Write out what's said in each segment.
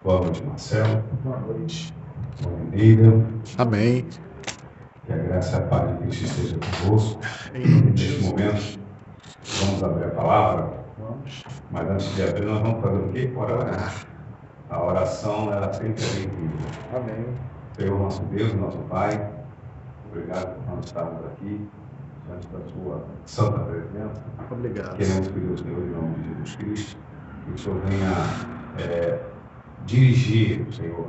Boa noite, Marcelo. Boa noite. Boa noite, Neida. Amém. Que a graça e a paz de Cristo esteja convosco. Em nome de Neste Jesus. momento, vamos abrir a palavra, Vamos mas antes de abrir, nós vamos fazer o quê? Orar. A oração, ela sempre é bem-vinda. Amém. Senhor, nosso Deus, nosso Pai, obrigado por nós estarmos aqui diante da Sua santa presença. Obrigado. Queremos pedir ao Senhor, em nome de Jesus Cristo, que o Senhor venha dirigir, Senhor,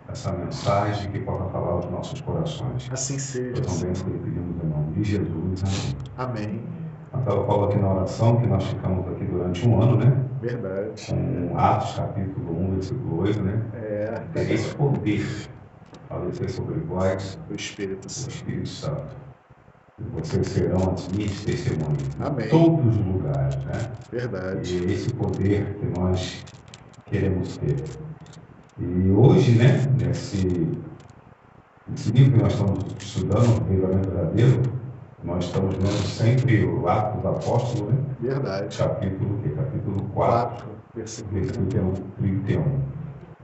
essa mensagem que possa falar aos nossos corações. Assim seja. Nós também te pedimos em nome de Jesus. Amém. Amém. Marcelo falou aqui na oração que nós ficamos aqui durante um ano, né? Verdade. Com Atos, capítulo 1, versículo 8, né? Tereis poder a descer sobre vós O Espírito o Santo. Espírito Santo. E vocês serão as minhas testemunhas Amém. em todos os lugares, né? Verdade. E esse poder que nós queremos ter. E hoje, né, nesse livro que nós estamos estudando, o Livramento Verdadeiro, nós estamos lendo sempre o Atos dos Apóstolos, né? Verdade. Capítulo 4, Versículo. versículo 31. Então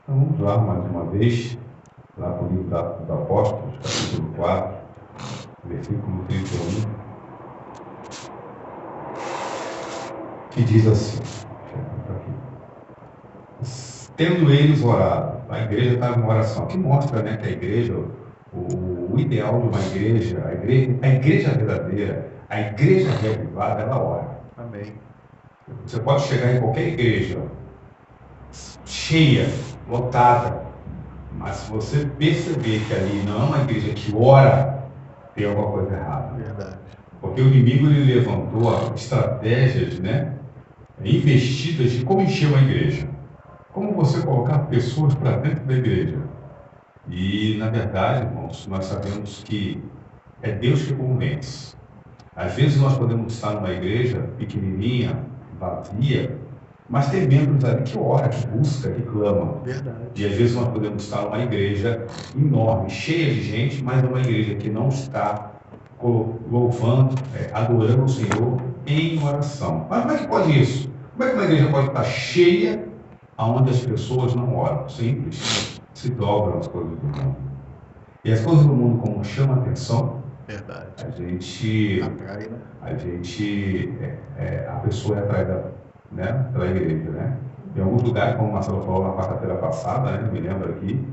vamos lá mais uma vez, lá para o livro dos Atos dos Apóstolos, capítulo 4, versículo 31, que diz assim, tendo eles orado, a igreja está em uma oração, que mostra, né, que a igreja, o ideal de uma igreja, a igreja verdadeira, a igreja reavivada, ela ora. Amém. Você pode chegar em qualquer igreja, cheia, lotada, mas se você perceber que ali não é uma igreja que ora, tem alguma coisa errada. Verdade. Porque o inimigo ele levantou estratégias, né, investidas de como encher uma igreja. Como você colocar pessoas para dentro da igreja. E, na verdade, irmãos, nós sabemos que é Deus que convence. Às vezes nós podemos estar numa igreja pequenininha, vazia, mas tem membros ali que ora, que busca, que clama. Verdade. E às vezes nós podemos estar numa igreja enorme, cheia de gente, mas numa igreja que não está louvando, adorando o Senhor em oração. Mas como é que pode isso? Como é que uma igreja pode estar cheia aonde as pessoas não oram? Simples. Se dobram as coisas do mundo. E as coisas do mundo, como chama a atenção, Verdade. a gente, Atrai, né? a pessoa é atraída, né, pela igreja, né? Em alguns lugares, como o Marcelo falou na quarta-feira passada, né, me lembro aqui,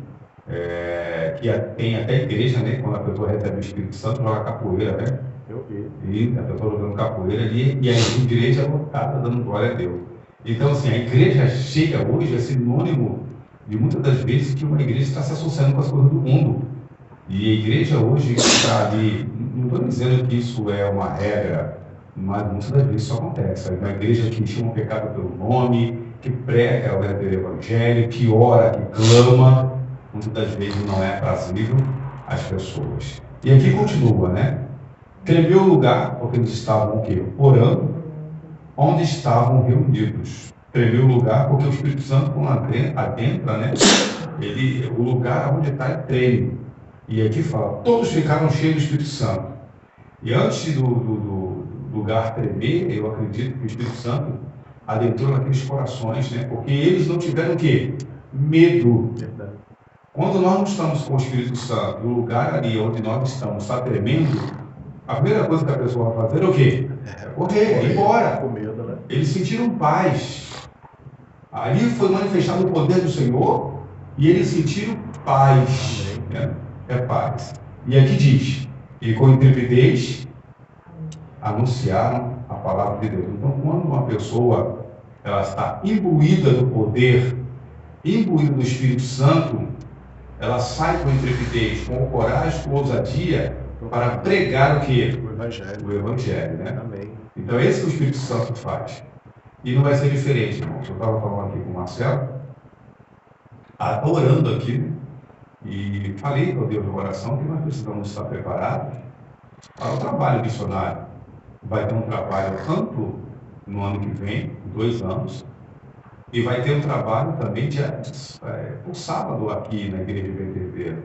que tem até igreja, né, quando a pessoa recebe o Espírito Santo, joga capoeira, né? Eu vi. E a pessoa jogando capoeira ali, e a igreja lotada, dando glória a Deus. Então, assim, a igreja cheia hoje é sinônimo de muitas das vezes que uma igreja está se associando com as coisas do mundo. E a igreja hoje está ali, não estou dizendo que isso é uma regra, mas muitas das vezes isso acontece. É uma igreja que chama o pecado pelo nome, que prega o verdadeiro evangelho, que ora, que clama, muitas das vezes não é aprazível às pessoas. E aqui continua, né? Tremeu o lugar, porque eles estavam o quê? Orando, onde estavam reunidos. Tremeu o lugar, porque o Espírito Santo, quando adentra, né? O lugar onde está, ele treme. E aqui fala, todos ficaram cheios do Espírito Santo. E antes do lugar tremer, eu acredito que o Espírito Santo adentrou naqueles corações, né? Porque eles não tiveram o quê? Medo. Verdade. Quando nós não estamos com o Espírito Santo, o lugar ali onde nós estamos está tremendo, a primeira coisa que a pessoa vai fazer é o quê? Correr, ir embora. Com medo, né? Eles sentiram paz. Ali foi manifestado o poder do Senhor e eles sentiram paz. Né? É paz. E aqui diz, e com intrepidez anunciaram a palavra de Deus. Então, quando uma pessoa ela está imbuída do poder, imbuída do Espírito Santo, ela sai com intrepidez, com coragem, com ousadia, para pregar o quê? O Evangelho. O Evangelho, né? Amém. Então, é isso que o Espírito Santo faz. E não vai ser diferente, irmãos. Eu estava falando aqui com o Marcelo, orando aqui, né? E falei com Deus na oração que nós precisamos estar preparados para o trabalho missionário. Vai ter um trabalho tanto no ano que vem, 2 anos, e vai ter um trabalho também por sábado aqui na Igreja Verdadeira.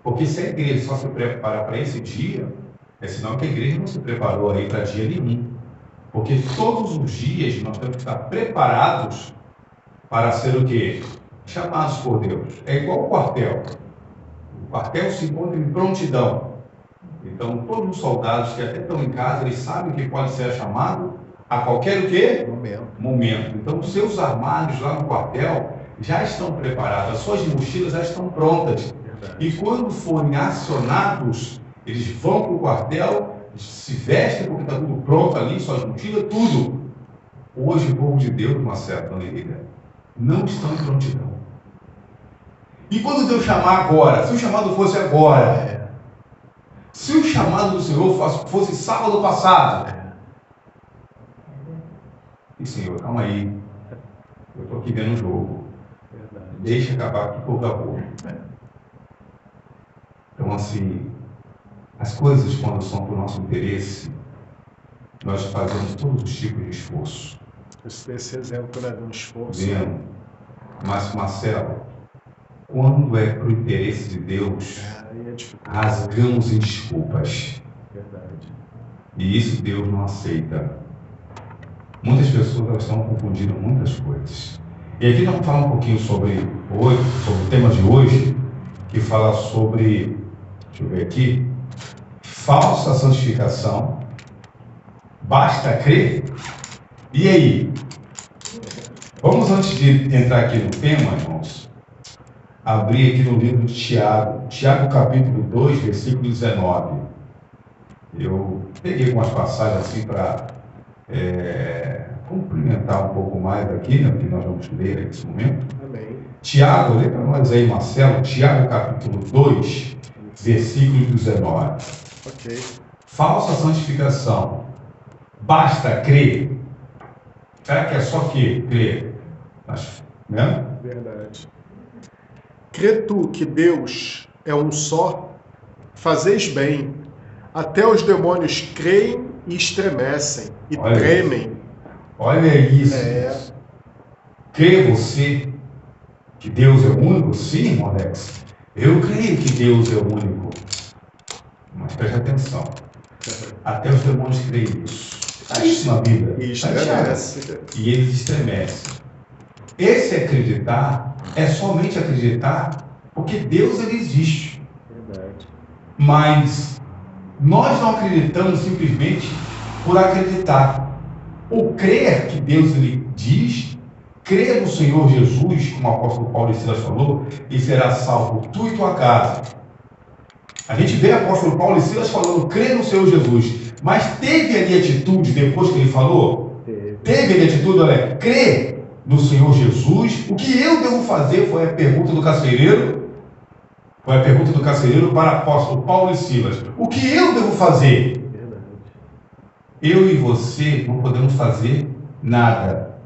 Porque se a igreja só se prepara para esse dia, é sinal que a igreja não se preparou aí para dia nenhum. Porque todos os dias nós temos que estar preparados para ser o quê? chamados por Deus. É igual o quartel. O quartel se encontra em prontidão. Então, todos os soldados que até estão em casa, eles sabem que pode ser chamado a qualquer o quê? Momento. Então, os seus armários lá no quartel já estão preparados, as suas mochilas já estão prontas. E quando forem acionados, eles vão para o quartel, se vestem porque está tudo pronto ali, suas mochilas, tudo. Hoje, o povo de Deus, uma certa maneira, não estão em prontidão. E quando Deus chamar agora, se o chamado fosse agora, se o chamado do Senhor fosse sábado passado, e Senhor, calma aí, eu estou aqui vendo um jogo, deixa acabar aqui por favor. Então, assim, as coisas, quando são para o nosso interesse, nós fazemos todos os tipos de esforço. Esse exemplo, né, de um esforço. Vendo? Mas, Marcelo, quando é para o interesse de Deus, rasgamos em desculpas. Verdade. E isso Deus não aceita. Muitas pessoas elas estão confundindo muitas coisas. E aqui nós vamos falar um pouquinho sobre o tema de hoje, que fala sobre, deixa eu ver aqui, falsa santificação, basta crer. E aí? Vamos, antes de entrar aqui no tema, irmãos, abrir aqui no livro de Tiago, capítulo 2, versículo 19. Eu peguei algumas passagens assim para complementar um pouco mais aqui, né, que nós vamos ler nesse momento. Amém. Tiago, lê para nós aí, Marcelo, Tiago capítulo 2, versículo 19. Ok. Falsa santificação, basta crer. Será que é só crer? Né? Verdade. Crê tu que Deus é um só? Fazeis bem. Até os demônios creem e estremecem e Olha tremem. Olha isso. Crê você que Deus é o único? Sim, irmão Alex. Eu creio que Deus é o único. Mas preste atenção. Até os demônios creem isso. Está isso na Bíblia. E estremece. E eles estremecem. Esse acreditar é somente acreditar porque Deus ele existe. Verdade. Mas nós não acreditamos simplesmente por acreditar. O crer que Deus ele diz, crer no Senhor Jesus, como o apóstolo Paulo e Silas falou, e será salvo tu e tua casa. A gente vê o apóstolo Paulo e Silas falando, crer no Senhor Jesus, mas teve ali atitude depois que ele falou? Teve ali atitude, olha, crer no Senhor Jesus. O que eu devo fazer foi a pergunta do carcereiro, para o apóstolo Paulo e Silas. O que eu devo fazer? Eu e você não podemos fazer nada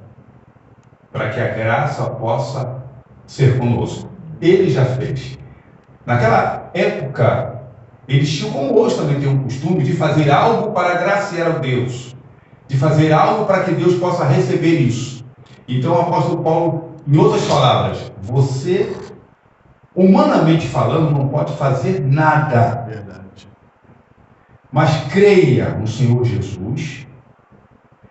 para que a graça possa ser conosco. Ele já fez. Naquela época, eles tinham, como hoje também tem um costume, de fazer algo para agraciar a Deus, de fazer algo para que Deus possa receber isso. Então o apóstolo Paulo, em outras palavras, você, humanamente falando, não pode fazer nada. Verdade. Mas creia no Senhor Jesus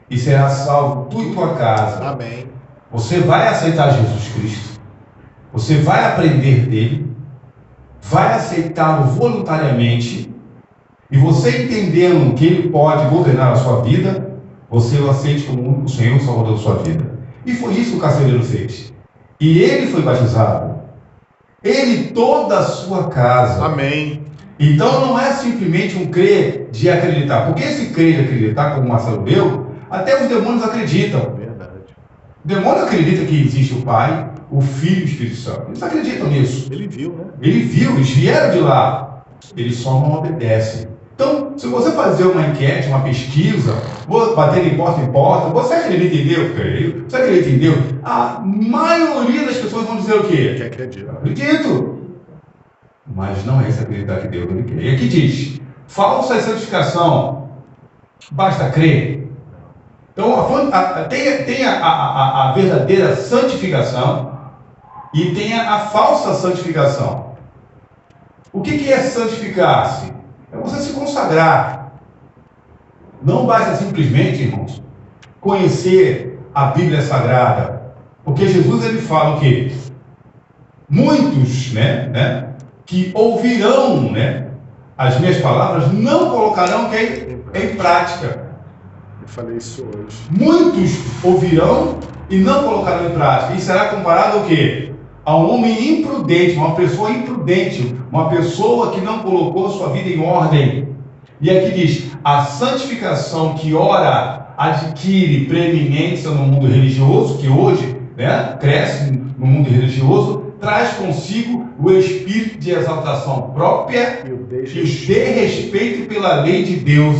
e será salvo tu e tua casa. Amém. Você vai aceitar Jesus Cristo, você vai aprender dele, vai aceitá-lo voluntariamente, e você entendendo que ele pode governar a sua vida, você o aceite como o único Senhor e Salvador da sua vida. E foi isso que o carcereiro fez. E ele foi batizado. Ele e toda a sua casa. Amém. Então não é simplesmente um crer de acreditar. Porque esse crer de acreditar, como o Marcelo deu, até os demônios acreditam. Verdade. O demônio acredita que existe o Pai, o Filho e o Espírito Santo. Eles acreditam nisso. Ele viu, né? Ele viu, eles vieram de lá. Eles só não obedecem. Então, se você fazer uma enquete, uma pesquisa, bater de porta em porta, você acredita em Deus? Creio. Você acredita em Deus? A maioria das pessoas vão dizer o quê? Que acredita. Acredito. Mas não é esse acreditar que Deus ele quer. E aqui diz, falsa santificação, basta crer. Então, tem a verdadeira santificação e tem a falsa santificação. O que é santificar-se? É você se consagrar. Não basta simplesmente, irmãos, conhecer a Bíblia Sagrada. Porque Jesus ele fala o quê? Muitos, que ouvirão, as minhas palavras, não colocarão em prática. Eu falei isso hoje. Muitos ouvirão e não colocarão em prática. E será comparado ao quê? A um homem imprudente, uma pessoa imprudente, uma pessoa que não colocou sua vida em ordem. E aqui diz, a santificação que ora adquire preeminência no mundo religioso, que hoje cresce no mundo religioso, traz consigo o espírito de exaltação própria e o desrespeito pela lei de Deus.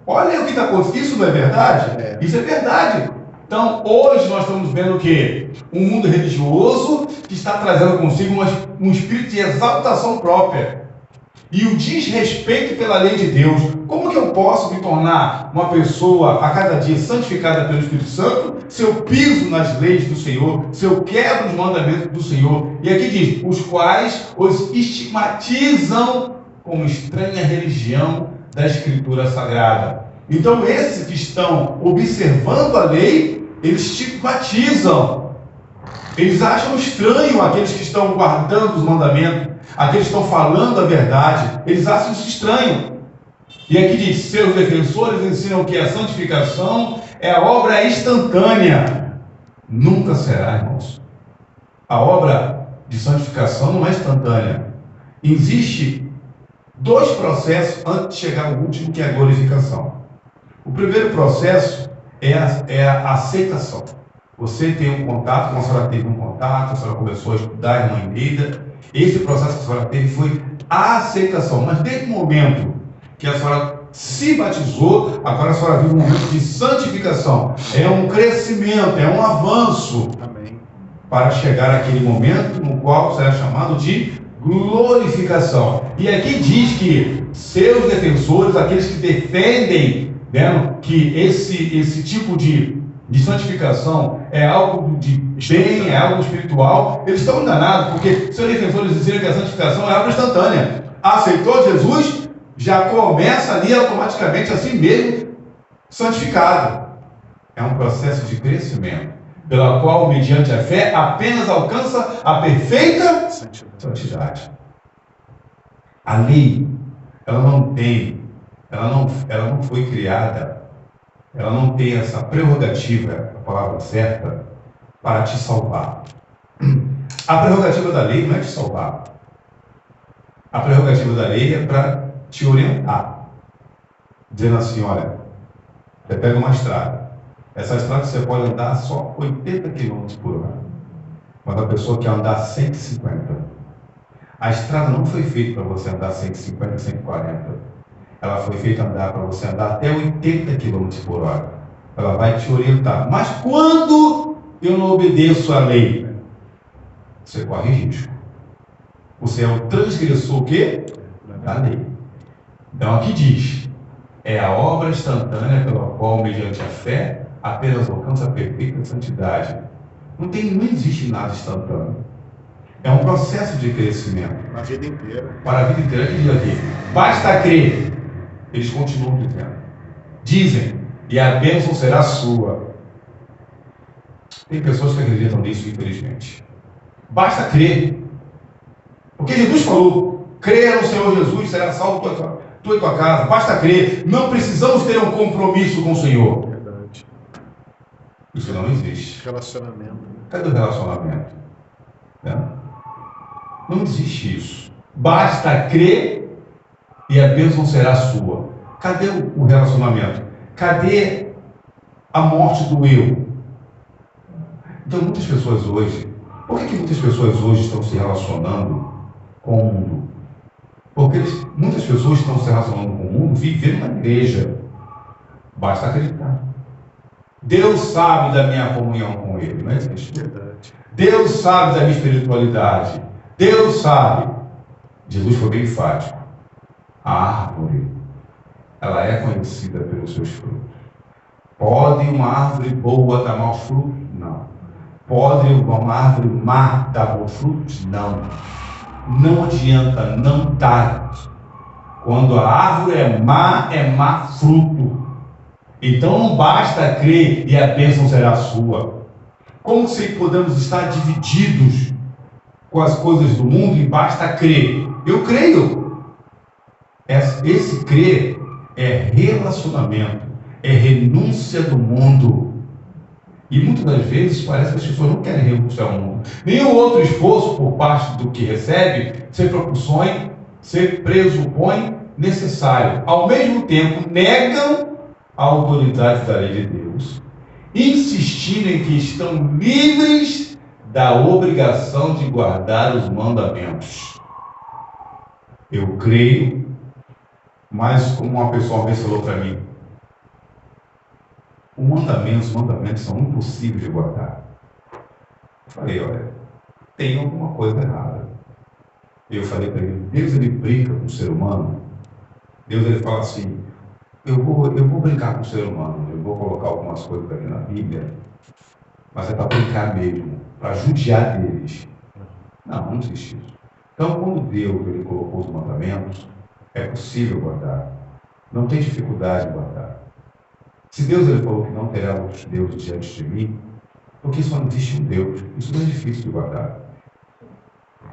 Olha o que está acontecendo. Isso não é verdade? Isso é verdade. Então, hoje nós estamos vendo o quê? Um mundo religioso que está trazendo consigo um espírito de exaltação própria e o desrespeito pela lei de Deus. Como que eu posso me tornar uma pessoa a cada dia santificada pelo Espírito Santo se eu piso nas leis do Senhor, se eu quebro os mandamentos do Senhor? E aqui diz, os quais os estigmatizam como estranha religião da Escritura Sagrada. Então, esses que estão observando a lei, eles estigmatizam. Eles acham estranho aqueles que estão guardando os mandamentos, aqueles que estão falando a verdade. Eles acham isso estranho. E aqui diz, seus defensores ensinam que a santificação é a obra instantânea. Nunca será, irmãos. A obra de santificação não é instantânea. Existe 2 processos antes de chegar ao último, que é a glorificação. O primeiro processo é a aceitação. Você tem um contato, como a senhora teve um contato, a senhora começou a estudar a irmã Eneida. Esse processo que a senhora teve foi a aceitação. Mas desde o momento que a senhora se batizou, agora a senhora vive um momento de santificação. É um crescimento, é um avanço. Amém. Para chegar àquele momento no qual será chamado de glorificação. E aqui diz que seus defensores, aqueles que defendem que esse tipo de santificação é algo de bem, é algo espiritual, eles estão enganados, porque seus defensores dizem que a santificação é algo instantânea. Aceitou Jesus, já começa ali automaticamente assim mesmo santificado. É um processo de crescimento, pela qual, mediante a fé, apenas alcança a perfeita santidade. A lei, ela não foi criada, ela não tem essa prerrogativa, a palavra certa, para te salvar. A prerrogativa da lei não é te salvar. A prerrogativa da lei é para te orientar, dizendo assim, olha, você pega uma estrada. Essa estrada você pode andar só 80 km por hora, mas a pessoa quer andar 150. A estrada não foi feita para você andar 150, 140. Ela foi feita para você andar até 80 km por hora. Ela vai te orientar. Mas quando eu não obedeço à lei, você corre risco. Você é o transgressor o quê? Da lei. Então aqui diz, é a obra instantânea pela qual, mediante a fé, apenas alcança a perfeita santidade. Não existe nada instantâneo. É um processo de crescimento. A vida inteira. Para a vida inteira, que diz aqui, basta crer. Eles continuam dizendo. Dizem, e a bênção será sua. Tem pessoas que acreditam nisso, infelizmente. Basta crer. Porque Jesus falou, crer no Senhor Jesus, será salvo tu e tua casa. Basta crer. Não precisamos ter um compromisso com o Senhor. Verdade. Isso não existe. Relacionamento. Cadê o relacionamento? Não existe isso. Basta crer e a bênção será sua. Cadê o relacionamento? Cadê a morte do eu? Então, muitas pessoas hoje... Por que muitas pessoas hoje estão se relacionando com o mundo? Porque muitas pessoas estão se relacionando com o mundo vivendo na igreja. Basta acreditar. Deus sabe da minha comunhão com Ele, não é isso? Verdade. Deus sabe da minha espiritualidade. Deus sabe. Jesus foi bem enfático. A árvore, ela é conhecida pelos seus frutos. Pode uma árvore boa dar maus frutos? Não. Pode uma árvore má dar bons frutos? Não. Não adianta, não dá. Quando a árvore é má fruto. Então não basta crer e a bênção será sua. Como se podemos estar divididos com as coisas do mundo e basta crer? Eu creio. Esse crer é relacionamento, é renúncia do mundo. E muitas das vezes parece que as pessoas não querem renunciar ao mundo. Nenhum outro esforço por parte do que recebe se pressupõe necessário. Ao mesmo tempo, negam a autoridade da lei de Deus, insistindo em que estão livres da obrigação de guardar os mandamentos. Eu creio, mas como uma pessoa uma vez falou para mim, os mandamentos são impossíveis de guardar. Eu falei, olha, tem alguma coisa errada. Eu falei para ele, Deus ele brinca com o ser humano. Deus ele fala assim, eu vou brincar com o ser humano, eu vou colocar algumas coisas aqui na Bíblia, mas é para brincar mesmo, para judiar deles. Não existe isso. Então, quando Deus ele colocou os mandamentos, é possível guardar. Não tem dificuldade de guardar. Se Deus ele falou que não terá outros deuses diante de mim, porque só não existe um Deus. Isso não é difícil de guardar.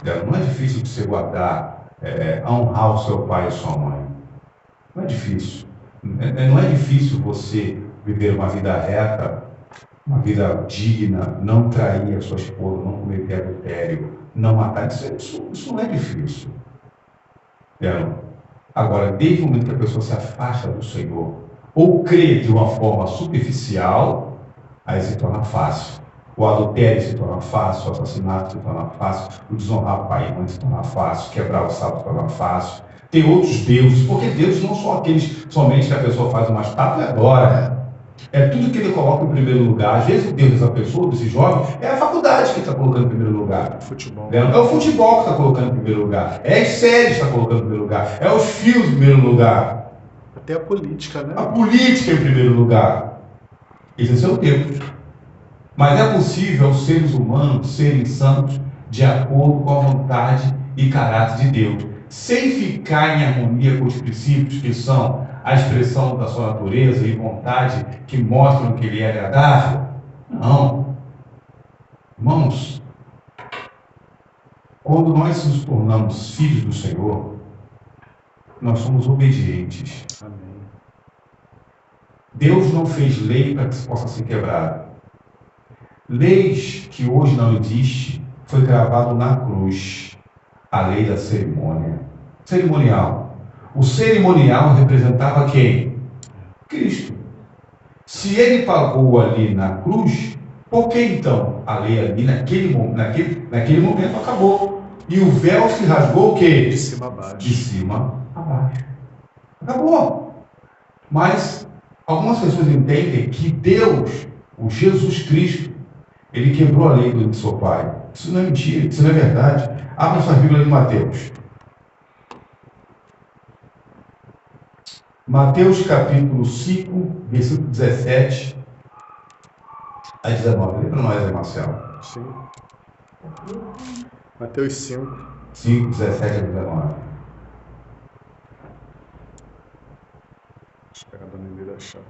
Não é difícil de você guardar, honrar o seu pai e sua mãe. Não é difícil. Não é difícil você viver uma vida reta, uma vida digna, não trair a sua esposa, não cometer adultério, não matar. Isso não é difícil. Agora, desde o momento que a pessoa se afasta do Senhor, ou crê de uma forma superficial, aí se torna fácil. O adultério se torna fácil, o assassinato se torna fácil, o desonrar pai e mãe se torna fácil, quebrar o sábado se torna fácil. Tem outros deuses, porque deuses não são aqueles somente que a pessoa faz uma estátua e adora. É tudo que ele coloca em primeiro lugar. Às vezes o Deus dessa pessoa, desse jovem, é a faculdade que ele está colocando em primeiro lugar. Futebol. É o futebol que está colocando em primeiro lugar. É as séries que está colocando em primeiro lugar. É os filmes em primeiro lugar. Até a política, né? A política em primeiro lugar. Esse é o Deus. Mas é possível aos seres humanos serem santos de acordo com a vontade e caráter de Deus, sem ficar em harmonia com os princípios que são a expressão da sua natureza e vontade que mostram que ele é agradável? Não. Irmãos, quando nós nos tornamos filhos do Senhor, nós somos obedientes. Amém. Deus não fez lei para que se possa ser quebrada. Leis que hoje não existem, foi gravado na cruz a lei da cerimônia. Cerimonial. O cerimonial representava quem? Cristo. Se ele pagou ali na cruz, por que então a lei ali naquele momento acabou? E o véu se rasgou o quê? De cima a baixo. De cima a baixo. Acabou. Mas algumas pessoas entendem que Deus, o Jesus Cristo, ele quebrou a lei do seu pai. Isso não é mentira, isso não é verdade. Abra sua Bíblia em Mateus. Mateus capítulo 5, versículo 17 a 19. Lê para nós aí, Marcelo. Sim. Mateus 5. 5, 17 a 19. Espera a dona Elvira achar.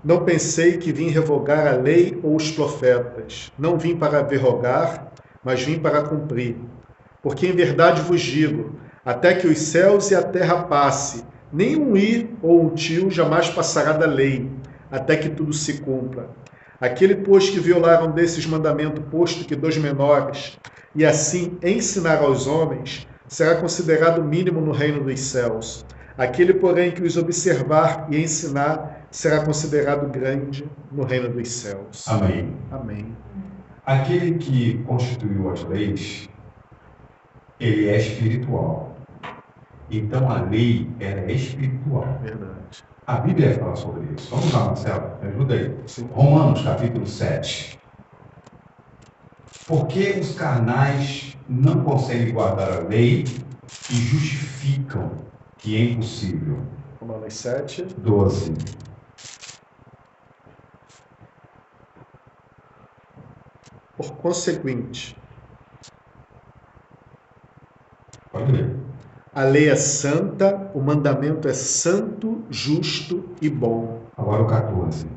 Não pensei que vim revogar a lei ou os profetas. Não vim para verrogar, mas vim para cumprir. Porque em verdade vos digo, até que os céus e a terra passe, nem um i ou um tio jamais passará da lei, até que tudo se cumpra. Aquele, pois, que violar um desses mandamentos, posto que dos menores, e assim ensinar aos homens, será considerado mínimo no reino dos céus. Aquele, porém, que os observar e ensinar, será considerado grande no reino dos céus. Amém. Amém. Aquele que constituiu as leis, ele é espiritual. Então a lei, ela é espiritual. Verdade. A Bíblia fala sobre isso. Vamos lá, Marcelo, me ajuda aí. Sim. Romanos capítulo 7. Porque os carnais não conseguem guardar a lei e justificam que é impossível. Romanos 7. 12. Por conseguinte, Pode ler. a lei é santa, o mandamento é santo, justo e bom. Agora o 14.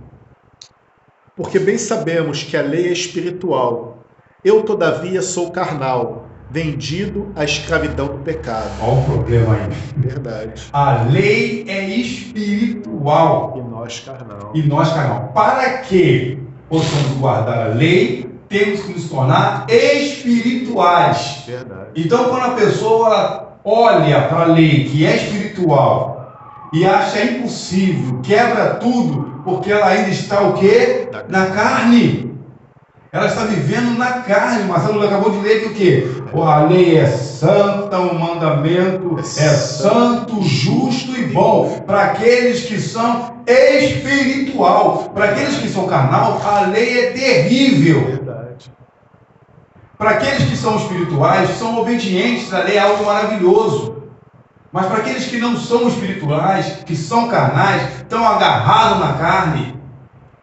Porque bem sabemos que a lei é espiritual. Eu, todavia, sou carnal, vendido à escravidão do pecado. Olha o problema aí. Verdade. A lei é espiritual E nós, carnal. e nós carnal. Para que possamos guardar a lei, temos que nos tornar espirituais. Verdade. Então, quando a pessoa ela olha para a lei que é espiritual e acha impossível, quebra tudo, porque ela ainda está o quê? Na carne. Ela está vivendo na carne. Marcelo acabou de ler que o quê? A lei é santa, o mandamento é santo, justo e bom. Para aqueles que são espiritual. Para aqueles que são carnal, a lei é terrível. Verdade. Para aqueles que são espirituais, são obedientes, a lei é algo maravilhoso. Mas para aqueles que não são espirituais, que são carnais, estão agarrados na carne,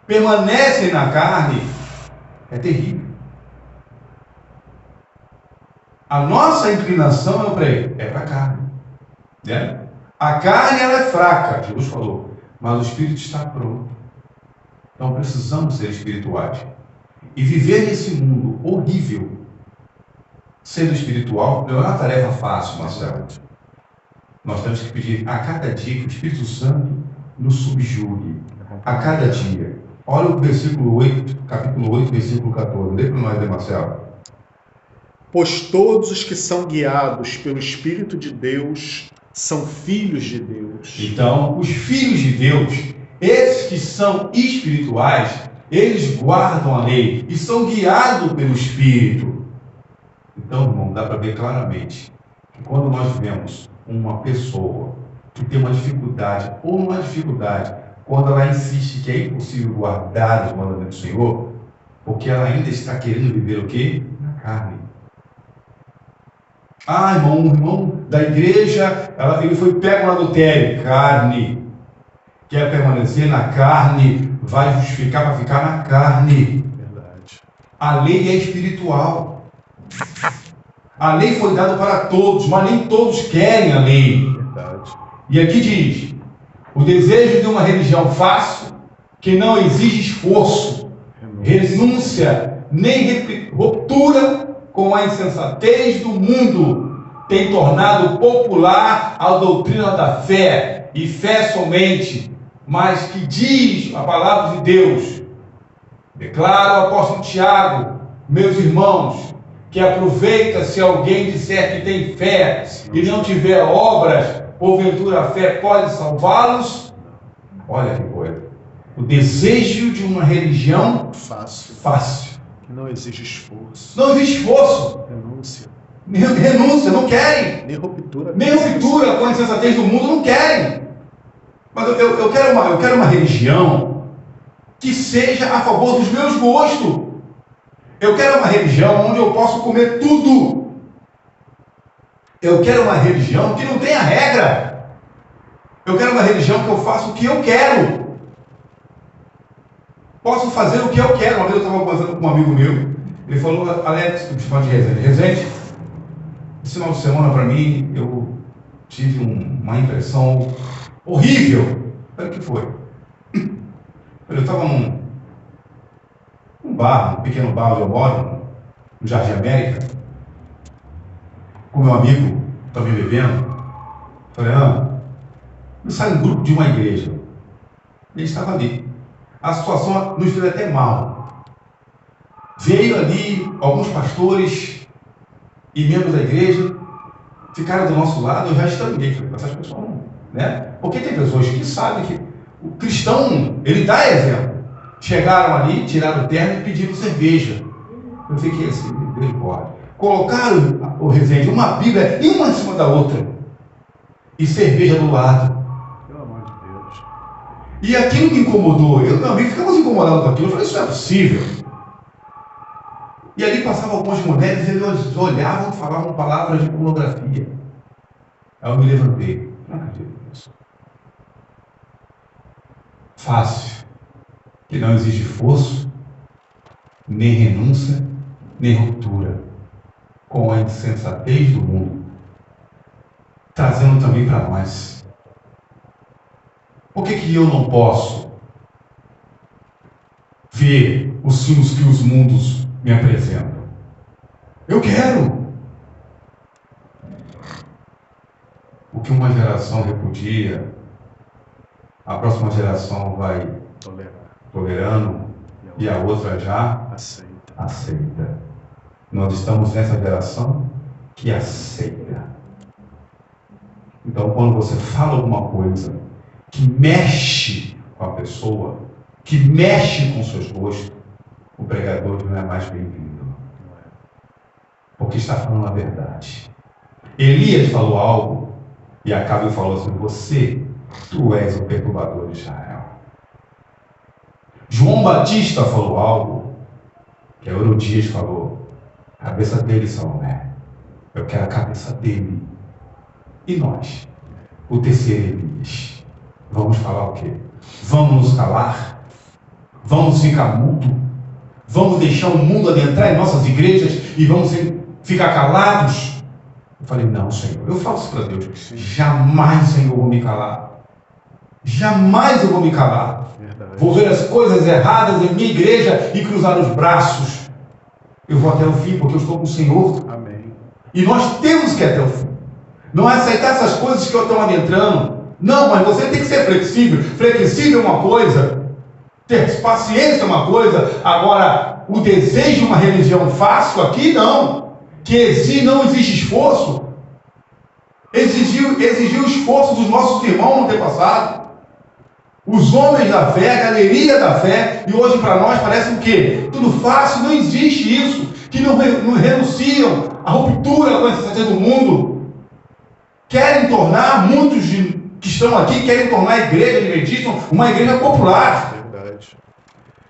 permanecem na carne, é terrível. A nossa inclinação é para a carne. Né? A carne ela é fraca, Jesus falou, mas o espírito está pronto. Então precisamos ser espirituais. E viver nesse mundo horrível, sendo espiritual, não é uma tarefa fácil, Marcelo. Nós temos que pedir a cada dia que o Espírito Santo nos subjugue. A cada dia. Olha o versículo 8, capítulo 8, versículo 14. Lê para nós, Marcelo. Pois todos os que são guiados pelo Espírito de Deus são filhos de Deus. Então, os filhos de Deus, esses que são espirituais, eles guardam a lei e são guiados pelo Espírito. Então, irmão, dá para ver claramente que quando nós vemos uma pessoa que tem uma dificuldade, quando ela insiste que é impossível guardar os mandamentos do Senhor, porque ela ainda está querendo viver o quê? Na carne. Irmão, um irmão da igreja, ele foi pego no adultério, carne. Quer permanecer na carne, vai justificar para ficar na carne. Verdade. A lei é espiritual. A lei foi dada para todos, mas nem todos querem a lei. Verdade. E aqui diz, o desejo de uma religião fácil, que não exige esforço, renúncia, nem ruptura com a insensatez do mundo, tem tornado popular a doutrina da fé, e fé somente, mas que diz a palavra de Deus. Declara o apóstolo Tiago, meus irmãos, que aproveita se alguém disser que tem fé e não tiver obras, porventura a fé pode salvá-los? Olha que coisa. O desejo de uma religião fácil. Que não exige esforço. Não existe esforço. Renúncia, não querem. Nem ruptura com a insensatez do mundo, não querem. Mas eu quero uma religião que seja a favor dos meus gostos. Eu quero uma religião onde eu posso comer tudo. Eu quero uma religião que não tenha regra. Eu quero uma religião que eu faça o que eu quero. Posso fazer o que eu quero. Uma vez eu estava conversando com um amigo meu. Ele falou, Alex, me chamava de Rezende. Rezende, esse final de semana para mim, eu tive uma impressão horrível. Olha o que foi. Eu estava num bar, um pequeno bar onde eu moro, no Jardim América, com meu amigo, também bebendo. Falei, me sai um grupo de uma igreja. Ele estava ali. A situação nos fez até mal. Veio ali alguns pastores e membros da igreja, ficaram do nosso lado, eu já estranhei. Falei, essas pessoas não, né? Porque tem pessoas que sabem que o cristão, ele dá exemplo. Chegaram ali, tiraram o terno e pediram cerveja. Eu fiquei assim, misericórdia. Colocaram o Rezende, uma Bíblia, uma em cima da outra. E cerveja do lado. Pelo amor de Deus. E aquilo me incomodou. Eu e meu amigo ficamos incomodados com aquilo. Eu falei, isso não é possível. E ali passavam algumas mulheres e eles olhavam e falavam palavras de pornografia. Aí eu me levantei. Não acredito nisso. Fácil. Que não exige esforço, nem renúncia, nem ruptura com a insensatez do mundo, trazendo também para nós. Por que eu não posso ver os filmes que os mundos me apresentam. Eu quero. O que uma geração repudia, a próxima geração vai tolerando e a outra já aceita. Nós estamos nessa geração que aceita. Então, quando você fala alguma coisa que mexe com a pessoa, que mexe com seus gostos, o pregador não é mais bem-vindo. Porque está falando a verdade. Elias falou algo e Acabe falou assim: tu és o perturbador de Israel. João Batista falou algo que Herodias falou: a cabeça dele, Salomé. Eu quero a cabeça dele. E nós, o terceiro Elias, vamos falar o quê? Vamos nos calar? Vamos ficar mudo? Vamos deixar o mundo adentrar em nossas igrejas e vamos ficar calados? Eu falei: não, Senhor. Eu falo isso para Deus: jamais, Senhor, eu vou me calar. Jamais eu vou me calar. Verdade. Vou ver as coisas erradas em minha igreja e cruzar os braços. Eu vou até o fim, porque eu estou com o Senhor. Amém. E nós temos que ir até o fim. Não é aceitar essas coisas que estão adentrando. Não, mas você tem que ser flexível. Flexível é uma coisa, ter paciência é uma coisa. Agora, o desejo de uma religião fácil aqui, não. Que não existe esforço. Exigiu o esforço dos nossos irmãos no antepassado. Os homens da fé, a galeria da fé, e hoje para nós parece o quê? Tudo fácil, não existe isso. Que não renunciam à ruptura com a necessidade do mundo. Querem tornar, muitos que estão aqui, querem tornar a igreja adventista uma igreja popular. Verdade.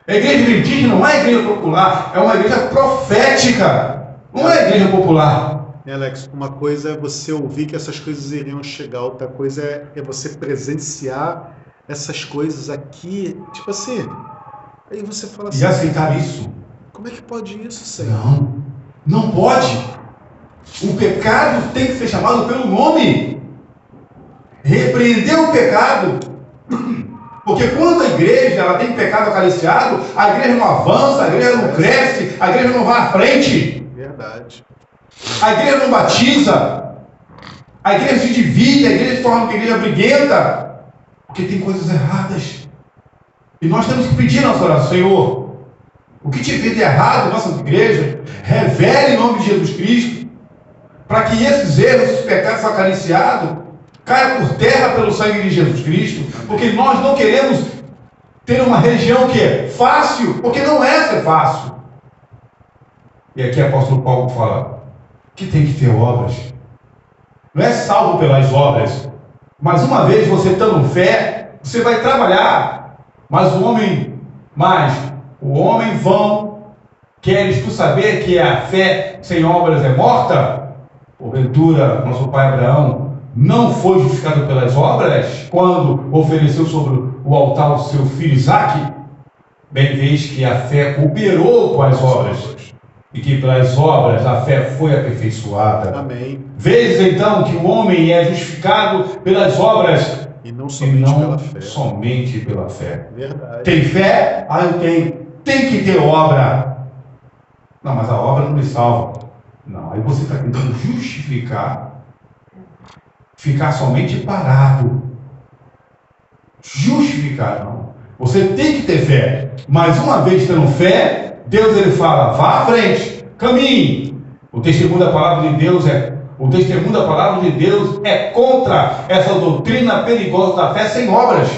A igreja adventista não é igreja popular, é uma igreja profética. Não é igreja popular. Alex, uma coisa é você ouvir que essas coisas iriam chegar, outra coisa é você presenciar essas coisas aqui, tipo assim, aí você fala assim... E aceitar isso. Como é que pode isso, Senhor? Não pode. O pecado tem que ser chamado pelo nome. Repreender o pecado. Porque quando a igreja ela tem pecado acariciado, a igreja não avança, a igreja não cresce, a igreja não vai à frente. Verdade. A igreja não batiza. A igreja se divide, a igreja se torna uma igreja briguenta. Porque tem coisas erradas. E nós temos que pedir na nossa oração: Senhor, o que tiver de errado em nossa igreja, revele em nome de Jesus Cristo, para que esses erros, esses pecados acariciados, caiam por terra pelo sangue de Jesus Cristo. Porque nós não queremos ter uma religião que é fácil, porque não é ser fácil. E aqui o apóstolo Paulo fala que tem que ter obras. Não é salvo pelas obras. Mas uma vez você estando fé, você vai trabalhar. Mas o homem vão. Queres tu saber que a fé sem obras é morta? Porventura, nosso pai Abraão não foi justificado pelas obras quando ofereceu sobre o altar o seu filho Isaque? Bem vês que a fé cooperou com as obras, e que pelas obras a fé foi aperfeiçoada. Amém. Vês então que o homem é justificado pelas obras e não somente pela fé. Verdade. Tem fé? Eu tenho. Tem que ter obra. Não, mas a obra não me salva. Não, aí você está tentando justificar, ficar somente parado. Justificar, não. Você tem que ter fé. Mas uma vez tendo fé, Deus ele fala: vá à frente, caminhe. O testemunho da palavra de Deus é contra essa doutrina perigosa da fé sem obras.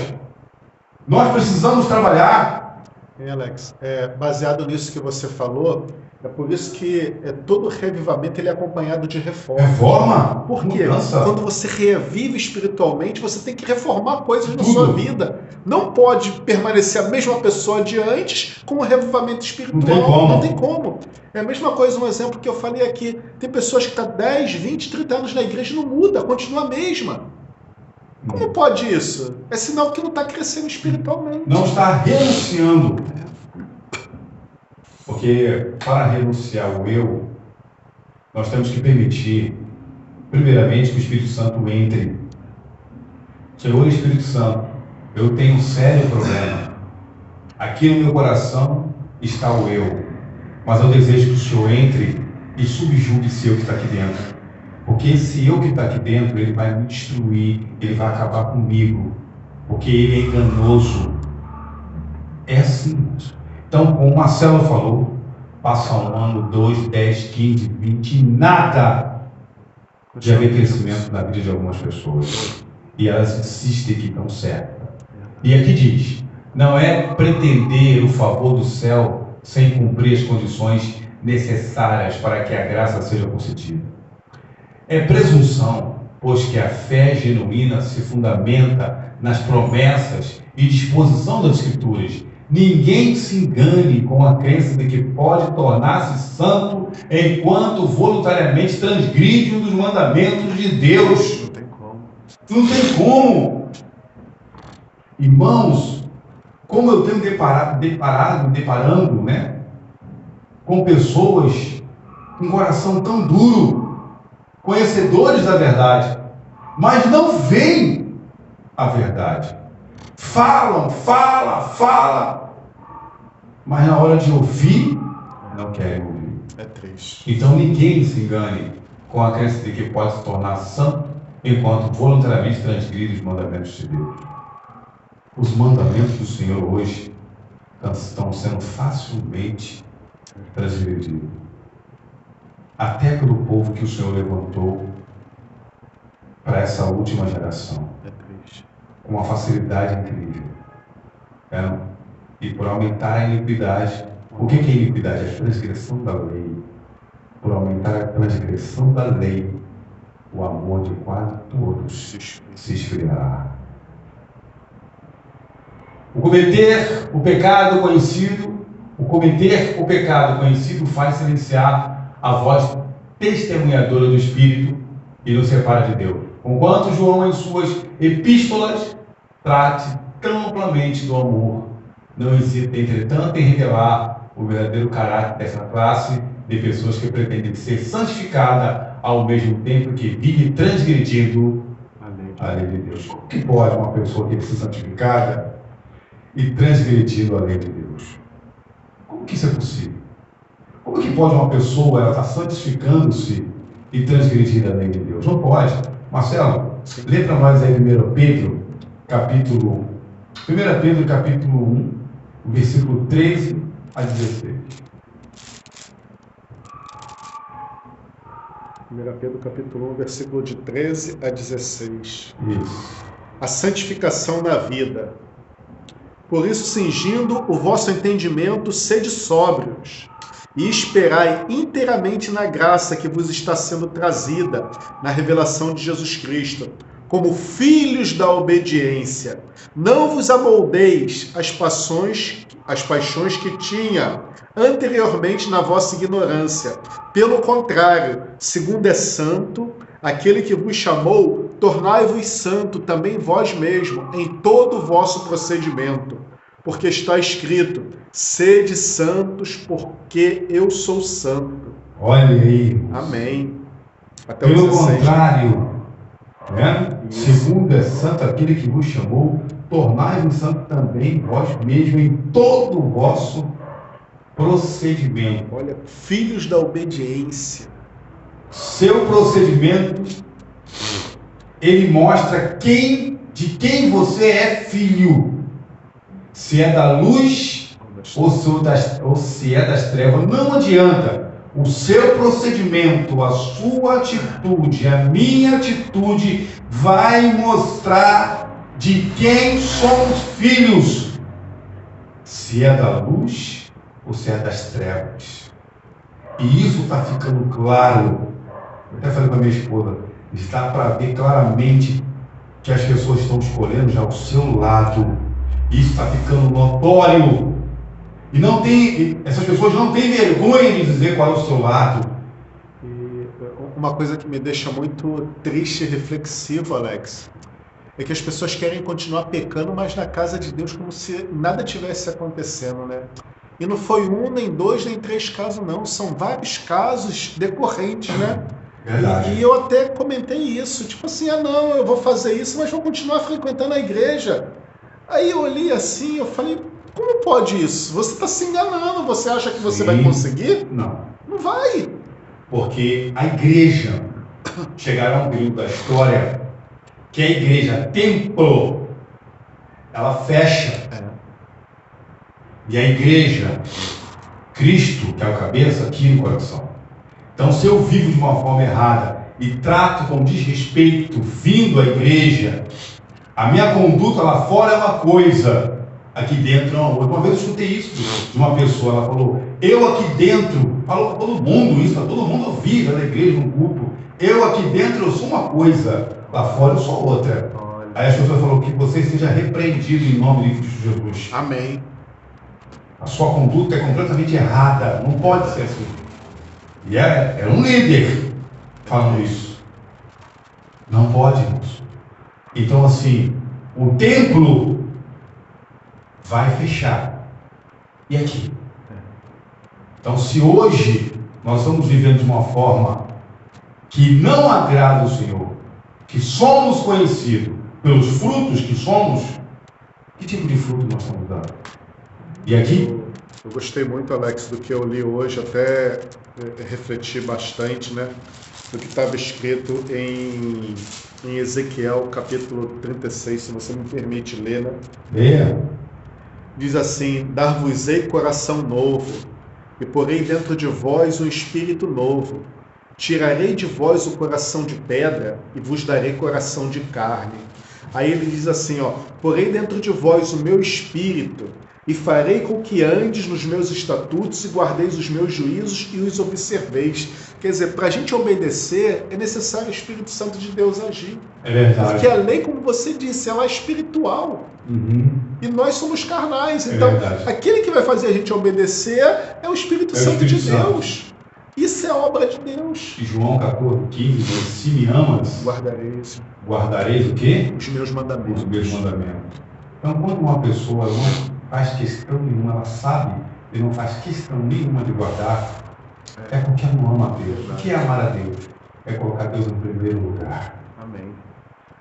Nós precisamos trabalhar. Alex, baseado nisso que você falou, é por isso que todo revivamento ele é acompanhado de reforma. Reforma? Por quê? Quando você revive espiritualmente, você tem que reformar coisas na sua vida. Não pode permanecer a mesma pessoa de antes com o revivamento espiritual. Não tem como. É a mesma coisa, um exemplo que eu falei aqui. Tem pessoas que estão 10, 20, 30 anos na igreja e não muda, continua a mesma. Como pode isso? É sinal que não está crescendo espiritualmente. Não está renunciando. Porque para renunciar ao eu, nós temos que permitir, primeiramente, que o Espírito Santo entre. Senhor Espírito Santo, eu tenho um sério problema. Aqui no meu coração está o eu, mas eu desejo que o Senhor entre e subjugue esse eu que está aqui dentro. Porque esse eu que está aqui dentro, ele vai me destruir, ele vai acabar comigo, porque ele é enganoso. É assim. Então, como o Marcelo falou, passa 1 ano, 2, 10, 15, 20, nada de haver crescimento na vida de algumas pessoas. E elas insistem que estão certas. E aqui diz, não é pretender o favor do céu sem cumprir as condições necessárias para que a graça seja concedida. É presunção, pois que a fé genuína se fundamenta nas promessas e disposição das Escrituras. Ninguém se engane com a crença de que pode tornar-se santo enquanto voluntariamente transgride um dos mandamentos de Deus. Não tem como. Não tem como. Irmãos, como eu tenho deparando, né, com pessoas com coração tão duro, conhecedores da verdade, mas não veem a verdade. Falam, mas na hora de ouvir, não querem ouvir. É triste. Então ninguém se engane com a crença de que pode se tornar santo enquanto voluntariamente transgride os mandamentos de Deus. Os mandamentos do Senhor hoje estão sendo facilmente transgredidos. Até pelo povo que o Senhor levantou para essa última geração. É triste. Com uma facilidade incrível. E por aumentar a iniquidade. O que é iniquidade? É a transgressão da lei. Por aumentar a transgressão da lei, o amor de quase todos se esfriará. O cometer o pecado conhecido faz silenciar a voz testemunhadora do Espírito e nos separa de Deus. Conquanto João, em suas epístolas, trate tão amplamente do amor, não hesita, entretanto, em revelar o verdadeiro caráter dessa classe de pessoas que pretendem ser santificada ao mesmo tempo que vive transgredindo a lei de Deus. Como que pode uma pessoa querer ser santificada e transgredindo a lei de Deus? Como que isso é possível? Como que pode uma pessoa, ela está santificando-se e transgredindo a lei de Deus? Não pode. Marcelo, lê para nós aí 1 Pedro, capítulo 1, versículo 13 a 16. 1 Pedro capítulo 1, versículo de 13 a 16. Isso. A santificação na vida. Por isso, cingindo o vosso entendimento, sede sóbrios, e esperai inteiramente na graça que vos está sendo trazida na revelação de Jesus Cristo, como filhos da obediência. Não vos amoldeis as paixões que tinha anteriormente na vossa ignorância. Pelo contrário, segundo é santo, aquele que vos chamou, tornai-vos santo também vós mesmo, em todo o vosso procedimento. Porque está escrito, sede santos, porque eu sou santo. Olha aí. Amém. Até o Pelo 16. contrário, né? Segundo é santo aquele que vos chamou, tornai-vos santo também vós mesmo em todo o vosso procedimento. Olha, filhos da obediência. Seu procedimento, ele mostra de quem você é filho. Se é da luz ou se é das trevas, não adianta. O seu procedimento, a sua atitude, a minha atitude vai mostrar de quem somos filhos. Se é da luz ou se é das trevas. E isso está ficando claro. Eu até falei com a minha esposa, está para ver claramente que as pessoas estão escolhendo já o seu lado. Isso está ficando notório. E essas pessoas não têm vergonha de dizer qual é o seu lado. E uma coisa que me deixa muito triste e reflexivo, Alex, é que as pessoas querem continuar pecando, mas na casa de Deus como se nada tivesse acontecendo, né? E não foi 1, nem 2, nem 3 casos, não. São vários casos decorrentes, né? Verdade. E eu até comentei isso. Tipo assim, não, eu vou fazer isso, mas vou continuar frequentando a igreja. Aí eu olhei assim, eu falei, como pode isso? Você está se enganando, você acha que você Sim. vai conseguir? Não. Não vai. Porque a igreja, chegará um período da história, que a igreja, templo, ela fecha. E a igreja, Cristo, que é o cabeça, aqui no coração. Então, se eu vivo de uma forma errada e trato com desrespeito vindo à igreja, a minha conduta lá fora é uma coisa, aqui dentro é uma outra. Uma vez eu escutei isso de uma pessoa, ela falou, eu aqui dentro, falou para todo mundo isso, para todo mundo ouvir na igreja, no culto, eu aqui dentro eu sou uma coisa, lá fora eu sou outra. Aí as pessoas falaram que você seja repreendido em nome de Cristo Jesus. Amém. A sua conduta é completamente errada, não pode ser assim. E é um líder falando isso. Não pode, irmãos. Então, assim, o templo vai fechar. E aqui? Então, se hoje nós estamos vivendo de uma forma que não agrada o Senhor, que somos conhecidos pelos frutos que somos, que tipo de fruto nós estamos dando? E aqui? Eu gostei muito, Alex, do que eu li hoje, até refleti bastante, né? Do que estava escrito em Ezequiel, capítulo 36, se você me permite ler, né? Leia. Diz assim, dar-vos-ei coração novo, e porei dentro de vós um espírito novo. Tirarei de vós o coração de pedra, e vos darei coração de carne. Aí ele diz assim, ó, porei dentro de vós o meu espírito, e farei com que andes nos meus estatutos e guardeis os meus juízos e os observeis. Quer dizer, para a gente obedecer, é necessário o Espírito Santo de Deus agir. É verdade. Porque a lei, como você disse, ela é espiritual. E nós somos carnais. Então, aquele que vai fazer a gente obedecer é o Espírito Santo de Deus. Isso é obra de Deus. E João 14:15, se me amas, guardareis o quê? Os meus mandamentos. Os meus mandamentos. Então, quando uma pessoa não faz questão nenhuma, ela sabe e não faz questão nenhuma de guardar, é porque ela não ama a Deus. O que é amar a Deus? É colocar Deus no primeiro lugar. Amém.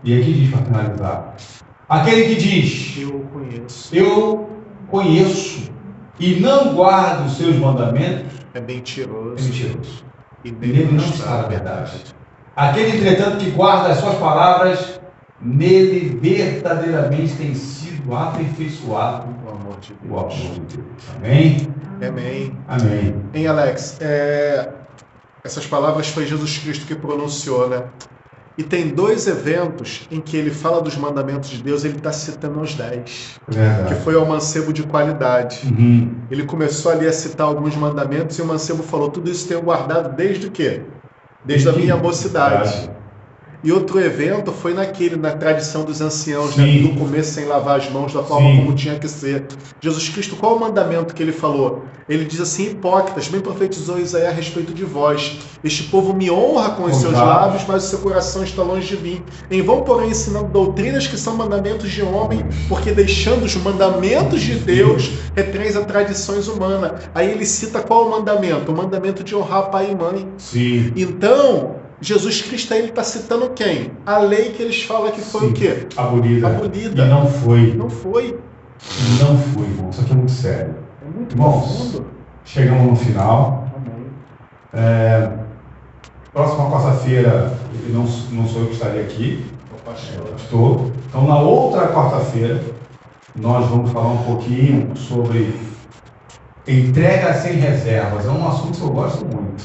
E aqui diz, para finalizar, aquele que diz, eu conheço e não guardo os seus mandamentos, é mentiroso. É mentiroso. E nele não está a verdade. Aquele, entretanto, que guarda as suas palavras, nele verdadeiramente tem sido aperfeiçoado o amor de Deus. O amor de Deus. Amém? Amém. Amém. Hein, Alex? Essas palavras foi Jesus Cristo que pronunciou, né? E tem 2 eventos em que ele fala dos mandamentos de Deus, ele está citando os 10. Verdade. Que foi ao mancebo de qualidade. Ele começou ali a citar alguns mandamentos e o mancebo falou, tudo isso tenho guardado desde o quê? Desde a minha mocidade. E outro evento foi na tradição dos anciãos, né? Do comer sem lavar as mãos da forma como tinha que ser. Jesus Cristo, qual o mandamento que ele falou? Ele diz assim, hipócritas, bem profetizou Isaías a respeito de vós. Este povo me honra com os seus lábios, mas o seu coração está longe de mim. Em vão, porém, ensinando doutrinas que são mandamentos de homem, porque deixando os mandamentos de Deus, retréns a tradições humanas. Aí ele cita qual o mandamento? O mandamento de honrar pai e mãe. Sim. Então, Jesus Cristo ele está citando quem? A lei que eles falam que foi o quê? Abolida. Abolida. E não foi. Não foi. Não foi, irmão. Isso aqui é muito sério. É muito profundo. Chegamos no final. Amém. Próxima quarta-feira, não sou eu que estarei aqui. Estou. Então, na outra quarta-feira, nós vamos falar um pouquinho sobre entrega sem reservas. É um assunto que eu gosto muito.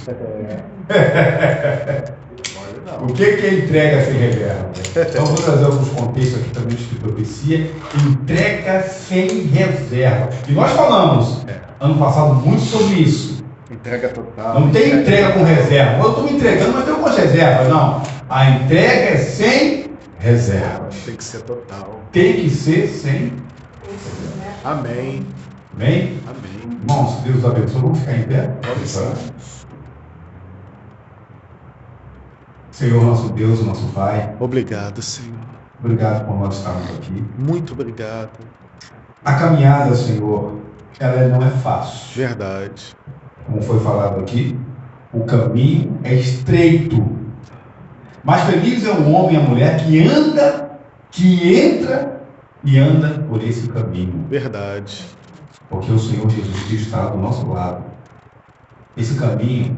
O que é entrega sem reserva? Então, vou trazer alguns contextos aqui também de profecia. Entrega sem reserva. E nós falamos, ano passado, muito sobre isso. Entrega total. Não tem entrega com reserva. Eu estou me entregando, mas eu com reserva. Não. A entrega é sem reserva. Tem que ser total. Tem que ser sem reserva. Amém. Amém? Amém. Irmãos, Deus abençoe. Vamos ficar em pé? Senhor, nosso Deus, nosso Pai. Obrigado, Senhor. Obrigado por nós estarmos aqui. Muito obrigado. A caminhada, Senhor, ela não é fácil. Verdade. Como foi falado aqui, o caminho é estreito. Mas feliz é o homem e a mulher que anda, que entra e anda por esse caminho, Verdade. porque o Senhor Jesus Cristo está do nosso lado. Esse caminho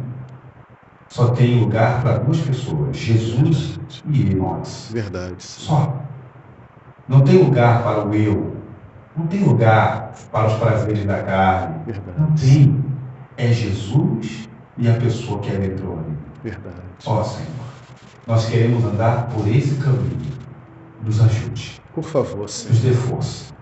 só tem lugar para duas pessoas, Jesus e nós. Verdade. Só. Não tem lugar para o eu. Não tem lugar para os prazeres da carne. Verdade. Não tem. É Jesus e a pessoa que é eletrônica. Verdade. Ó Senhor, nós queremos andar por esse caminho. Nos ajude. Por favor, Senhor. Nos dê força.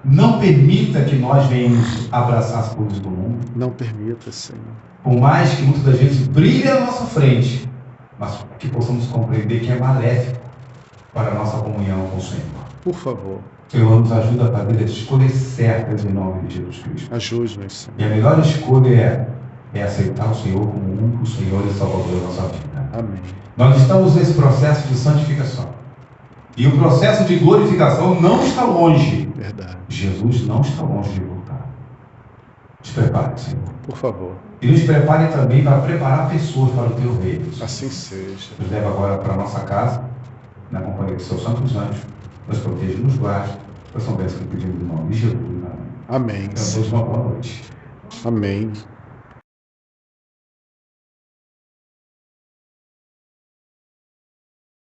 Não permita que nós venhamos abraçar as coisas do mundo. Não permita, Senhor. Por mais que muitas das vezes brilhe à nossa frente, mas que possamos compreender que é maléfico para a nossa comunhão com o Senhor. Por favor. Senhor, nos ajuda a fazer as escolhas certas em nome de Jesus Cristo. Ajude-nos, Senhor. E a melhor escolha é aceitar o Senhor como o único Senhor e Salvador da nossa vida. Amém. Nós estamos nesse processo de santificação. E o processo de glorificação não está longe. Verdade. Jesus não está longe de voltar. Nos prepare, Senhor. Por favor. E nos prepare também para preparar pessoas para o teu reino. Assim seja. Nos leva agora para a nossa casa, na companhia dos seus santos anjos. Nos proteja e nos guarde. Nós são bênçãos que pedimos no nome de Jesus. Amém. Tenham todos uma boa noite. Amém.